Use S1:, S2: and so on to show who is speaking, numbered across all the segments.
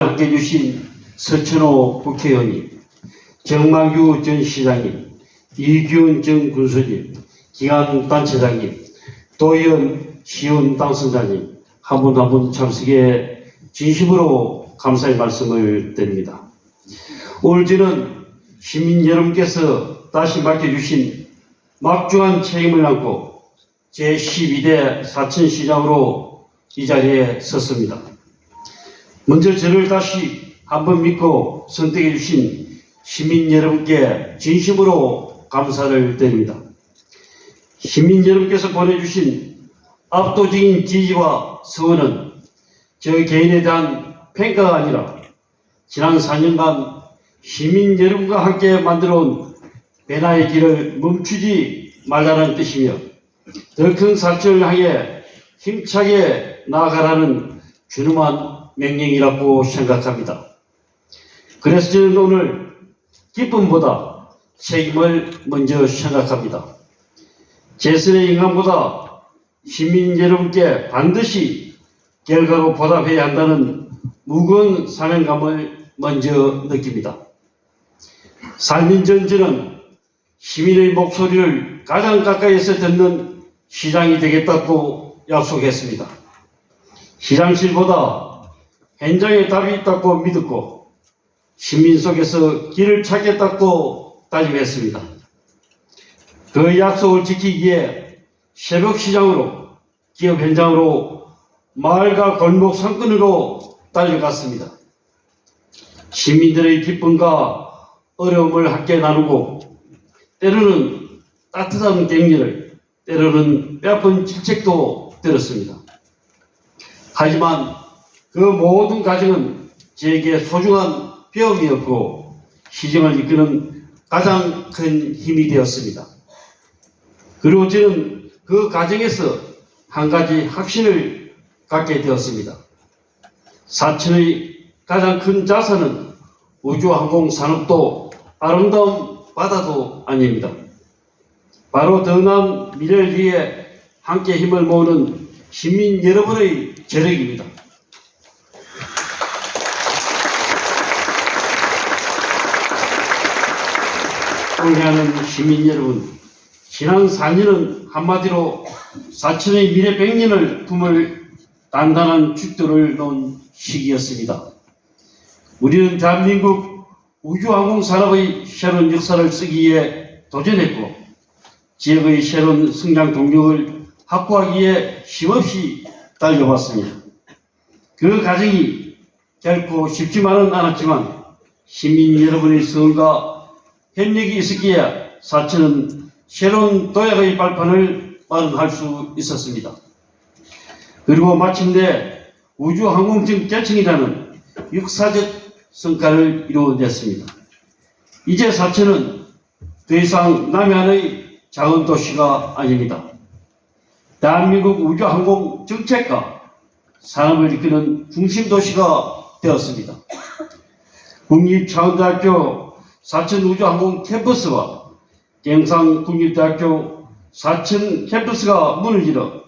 S1: 함께해 주신 서천호 국회의원님, 정만규 전 시장님, 이규훈 전 군수님, 기관단체장님, 도의원 시의원 당선자님 한 분 한 분 참석에 진심으로 감사의 말씀을 드립니다. 오늘 저는 시민 여러분께서 다시 맡겨주신 막중한 책임을 안고 제12대 사천시장으로 이 자리에 섰습니다. 먼저 저를 다시 한번 믿고 선택해 주신 시민 여러분께 진심으로 감사를 드립니다. 시민 여러분께서 보내주신 압도적인 지지와 성원은 저 개인에 대한 평가가 아니라 지난 4년간 시민 여러분과 함께 만들어온 변화의 길을 멈추지 말라는 뜻이며 더 큰 사천을 향해 힘차게 나아가라는 준엄한 명령이라고 생각합니다. 그래서 저는 오늘 기쁨보다 책임을 먼저 생각합니다. 재선의 인간보다 시민 여러분께 반드시 결과로 보답해야 한다는 무거운 사명감을 먼저 느낍니다. 3년 전 저는 시민의 목소리를 가장 가까이에서 듣는 시장이 되겠다고 약속했습니다. 시장실보다 현장에 답이 있다고 믿었고 시민 속에서 길을 찾겠다고 다짐했습니다. 그 약속을 지키기 위해 새벽 시장으로 기업 현장으로 마을과 골목 상권으로 달려갔습니다. 시민들의 기쁨과 어려움을 함께 나누고 때로는 따뜻한 격려를 때로는 뼈아픈 질책도 들었습니다. 하지만 그 모든 과정은 제게 소중한 배움이었고 시정을 이끄는 가장 큰 힘이 되었습니다. 그리고 저는 그 과정에서 한 가지 확신을 갖게 되었습니다. 사천의 가장 큰 자산은 우주항공산업도 아름다운 바다도 아닙니다. 바로 더 나은 미래를 위해 함께 힘을 모으는 시민 여러분의 재력입니다. 존경하는 시민 여러분, 지난 4년은 한마디로 사천의 미래 100년을 품을 단단한 축도를 놓은 시기였습니다. 우리는 대한민국 우주항공산업의 새로운 역사를 쓰기 위해 도전했고 지역의 새로운 성장 동력을 확보하기 위해 쉼없이 달려왔습니다. 그 과정이 결코 쉽지만은 않았지만 시민 여러분의 성원과 협력이 있었기에 사천은 새로운 도약의 발판을 마련할 수 있었습니다. 그리고 마침내 우주항공청 개청이라는 역사적 성과를 이루어냈습니다. 이제 사천은 더 이상 남해안의 작은 도시가 아닙니다. 대한민국 우주항공 정책과 산업을 이끄는 중심 도시가 되었습니다. 국립차원대학교 사천우주항공 캠퍼스와 경상국립대학교 사천 캠퍼스가 문을 열어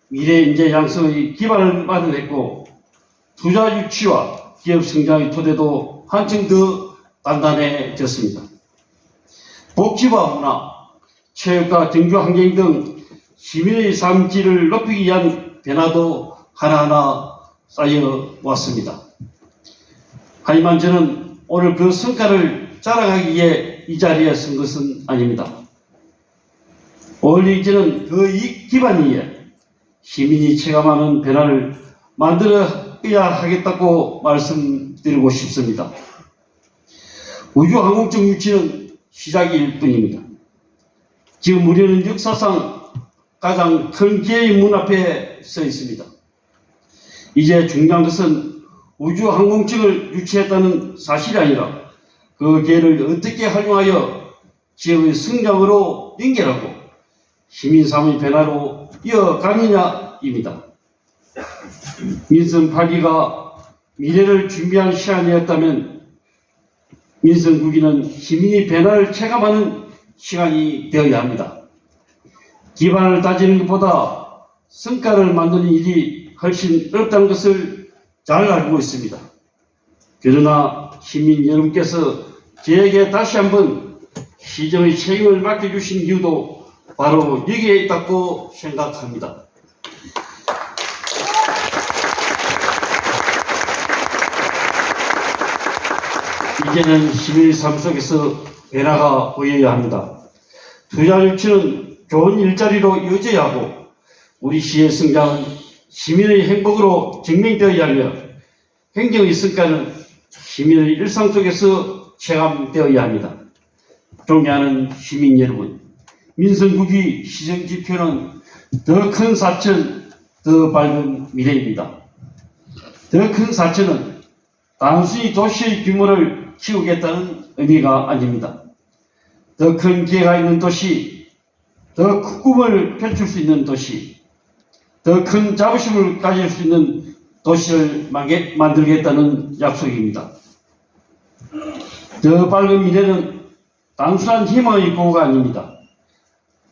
S1: 미래인재 양성의 기반을 마련했고 투자 유치와 기업 성장의 토대도 한층 더 단단해졌습니다. 복지와 문화, 체육과 경주 환경 등 시민의 삶질을 높이기 위한 변화도 하나하나 쌓여왔습니다. 하지만 저는 오늘 그 성과를 자랑하기 위해 이 자리에 선 것은 아닙니다. 오늘 이제는 그 기반 위에 시민이 체감하는 변화를 만들어야 하겠다고 말씀드리고 싶습니다. 우주항공청 유치는 시작일 뿐입니다. 지금 우리는 역사상 가장 큰 기회의 문 앞에 서 있습니다. 이제 중요한 것은 우주항공청을 유치했다는 사실이 아니라 그 기회를 어떻게 활용하여 지역의 성장으로 연결하고 시민삶의 변화로 이어가느냐입니다. 민선 8기가 미래를 준비한 시간이었다면 민선 9기는 시민이 변화를 체감하는 시간이 되어야 합니다. 기반을 다지는 것보다 성과를 만드는 일이 훨씬 어렵다는 것을 잘 알고 있습니다. 그러나 시민 여러분께서 저에게 다시 한번 시정의 책임을 맡겨주신 이유도 바로 여기에 있다고 생각합니다. 이제는 시민의 삶 속에서 변화가 보여야 합니다. 투자 유치는 좋은 일자리로 이어져야 하고 우리 시의 성장은 시민의 행복으로 증명되어야 하며 행정의 성과는 시민의 일상 속에서 체감되어야 합니다. 존경하는 시민 여러분, 민선국의 시정지표는 더 큰 사천, 더 밝은 미래입니다. 더 큰 사천은 단순히 도시의 규모를 키우겠다는 의미가 아닙니다. 더 큰 기회가 있는 도시, 더 큰 꿈을 펼칠 수 있는 도시, 더 큰 자부심을 가질 수 있는 도시를 만들겠다는 약속입니다. 더 밝은 미래는 단순한 희망의 구호가 아닙니다.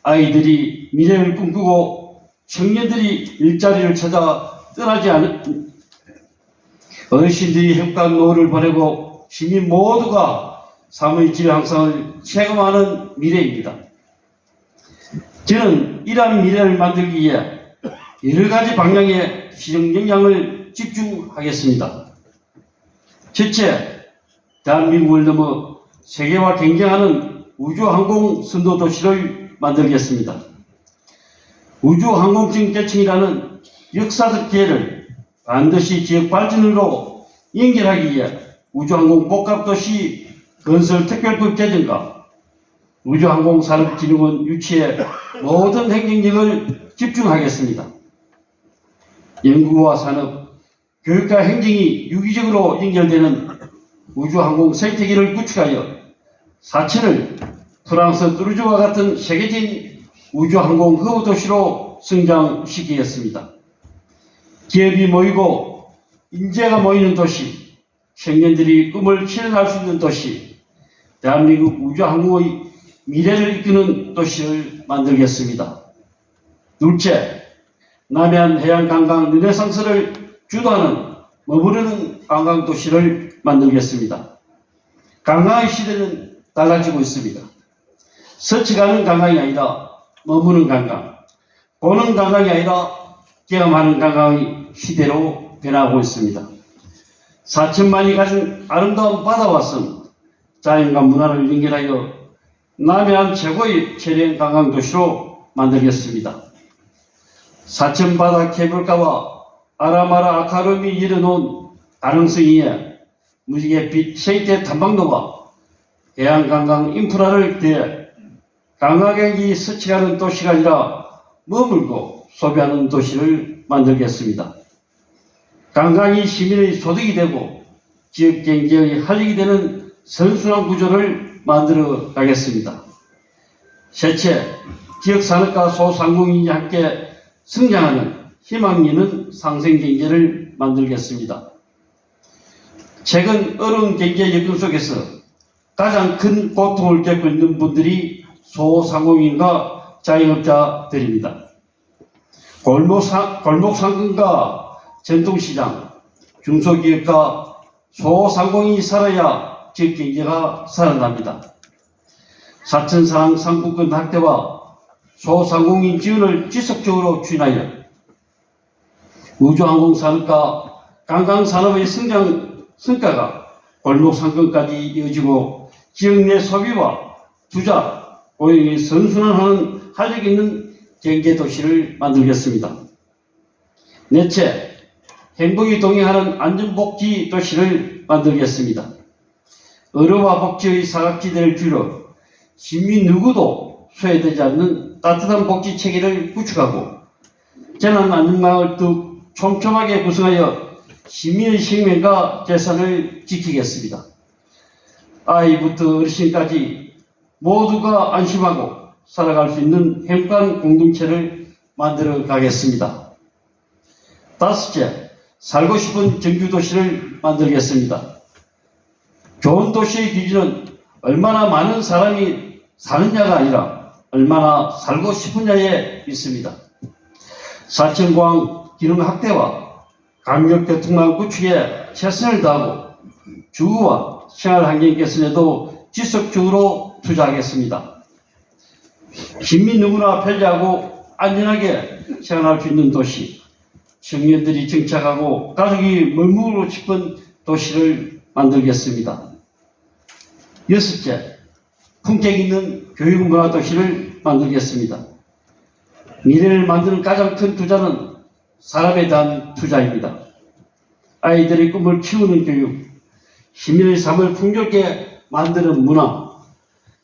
S1: 아이들이 미래를 꿈꾸고 청년들이 일자리를 찾아 떠나지 않은 어르신들이 행복한 노후를 보내고 시민 모두가 삶의 질 향상을 체감하는 미래입니다. 저는 이러한 미래를 만들기 위해 여러 가지 방향의 시정 역량을 집중하겠습니다. 첫째, 대한민국을 넘어 세계와 경쟁하는 우주항공 선도 도시를 만들겠습니다. 우주항공청 계층이라는 역사적 기회를 반드시 지역 발전으로 연결하기 위해 우주항공 복합도시 건설 특별법 개정과 우주항공산업진흥원 유치에 모든 행정력을 집중하겠습니다. 연구와 산업, 교육과 행정이 유기적으로 연결되는 우주항공 생태계를 구축하여 사천을 프랑스 뚜르즈와 같은 세계적인 우주항공 허브 도시로 성장시키겠습니다. 기업이 모이고 인재가 모이는 도시, 청년들이 꿈을 실현할 수 있는 도시, 대한민국 우주항공의 미래를 이끄는 도시를 만들겠습니다. 둘째, 남해안 해양관광 르네상스를 주도하는 머무르는 관광도시를 만들겠습니다. 관광의 시대는 달라지고 있습니다. 스쳐가는 관광이 아니라 머무는 관광, 보는 관광이 아니라 경험하는 관광의 시대로 변하고 있습니다. 4천만이 가진 아름다운 바다와 섬, 자연과 문화를 연결하여 남해안 최고의 체력 관광도시로 만들겠습니다. 사천바다 케이블카와 아라마라 아카름이 이뤄놓은 가능성이에 무지갯빛 생태 탐방로와 해양관광 인프라를 대해 관광객이 스쳐가는 도시가 아니라 머물고 소비하는 도시를 만들겠습니다. 관광이 시민의 소득이 되고 지역경제의 활력이 되는 선순환 구조를 만들어 가겠습니다. 셋째, 지역산업과 소상공인이 함께 성장하는 희망 있는 상생경제를 만들겠습니다. 최근 어려운 경제 여건 속에서 가장 큰 고통을 겪고 있는 분들이 소상공인과 자영업자들입니다. 골목상권과 전통시장, 중소기업과 소상공인이 살아야 지역경제가 살아납니다. 사천사랑 상품권 확대와 소상공인 지원을 지속적으로 추진하여 우주항공산업과 관광산업의 성과가 골목상권까지 이어지고 지역 내 소비와 투자, 고용이 선순환하는 활력 있는 경제도시를 만들겠습니다. 넷째, 행복이 동행하는 안전복지 도시를 만들겠습니다. 의료와 복지의 사각지대를 줄여 시민 누구도 소외되지 않는 따뜻한 복지 체계를 구축하고 재난안전망을 더욱 촘촘하게 구성하여 시민의 생명과 재산을 지키겠습니다. 아이부터 어르신까지 모두가 안심하고 살아갈 수 있는 행복한 공동체를 만들어 가겠습니다. 다섯째, 살고 싶은 정규도시를 만들겠습니다. 좋은 도시의 기준은 얼마나 많은 사람이 사느냐가 아니라 얼마나 살고 싶으냐에 있습니다. 사천공항 기능 확대와 강력교통망 구축에 최선을 다하고 주거와 생활환경 개선에도 지속적으로 투자하겠습니다. 시민 누구나 편리하고 안전하게 생활할 수 있는 도시, 청년들이 정착하고 가족이 머무르고 싶은 도시를 만들겠습니다. 여섯째, 품격 있는 교육문화 도시를 만들겠습니다. 미래를 만드는 가장 큰 투자는 사람에 대한 투자입니다. 아이들의 꿈을 키우는 교육, 시민의 삶을 풍요롭게 만드는 문화,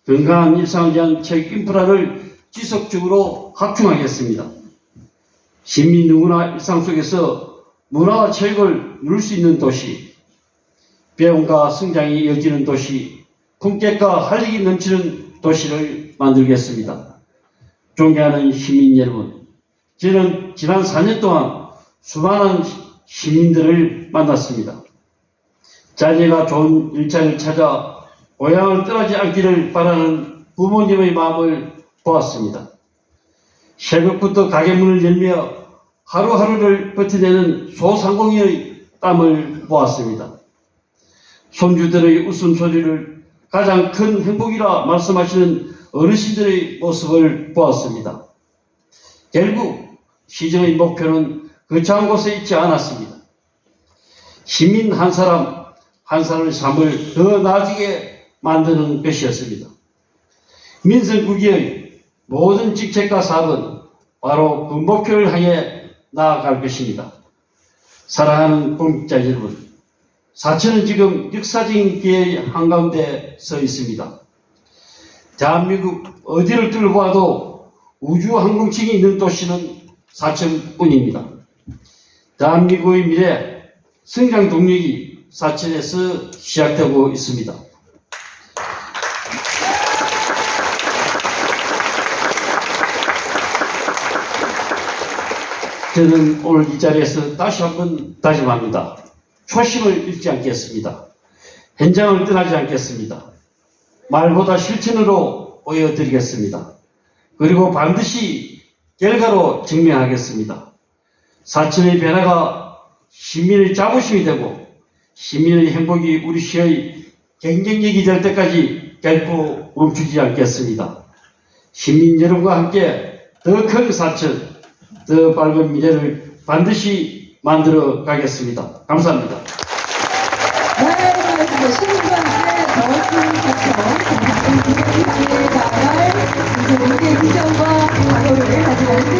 S1: 건강한 일상을 위한 체육 인프라를 지속적으로 확충하겠습니다. 시민 누구나 일상 속에서 문화와 체육을 누릴 수 있는 도시, 배움과 성장이 이어지는 도시, 품격과 활력이 넘치는 도시를 만들겠습니다. 존경하는 시민 여러분, 저는 지난 4년 동안 수많은 시민들을 만났습니다. 자녀가 좋은 일자리를 찾아 고향을 떠나지 않기를 바라는 부모님의 마음을 보았습니다. 새벽부터 가게 문을 열며 하루하루를 버텨내는 소상공인의 땀을 보았습니다. 손주들의 웃음소리를 가장 큰 행복이라 말씀하시는 어르신들의 모습을 보았습니다. 결국 시정의 목표는 거창한 곳에 있지 않았습니다. 시민 한 사람 한 사람의 삶을 더 나아지게 만드는 것이었습니다. 민생국의 모든 직책과 사업은 바로 그 목표를 향해 나아갈 것입니다. 사랑하는 공직자 여러분, 사천은 지금 역사적인 기회의 한가운데 서 있습니다. 대한민국 어디를 둘러봐도 우주항공층이 있는 도시는 사천뿐입니다. 대한민국의 미래 성장 동력이 사천에서 시작되고 있습니다. 저는 오늘 이 자리에서 다시 한번 다짐합니다. 초심을 잃지 않겠습니다. 현장을 떠나지 않겠습니다. 말보다 실천으로 보여드리겠습니다. 그리고 반드시 결과로 증명하겠습니다. 사천의 변화가 시민의 자부심이 되고 시민의 행복이 우리 시의 경쟁력이 될 때까지 결코 멈추지 않겠습니다. 시민 여러분과 함께 더 큰 사천, 더 밝은 미래를 반드시 만들어 가겠습니다. 감사합니다.
S2: 네, 고맙습니다. 시민과 함께 더 큰 사천, 이 미래를 나갈 이제 우리의 비전과 각오를 가지고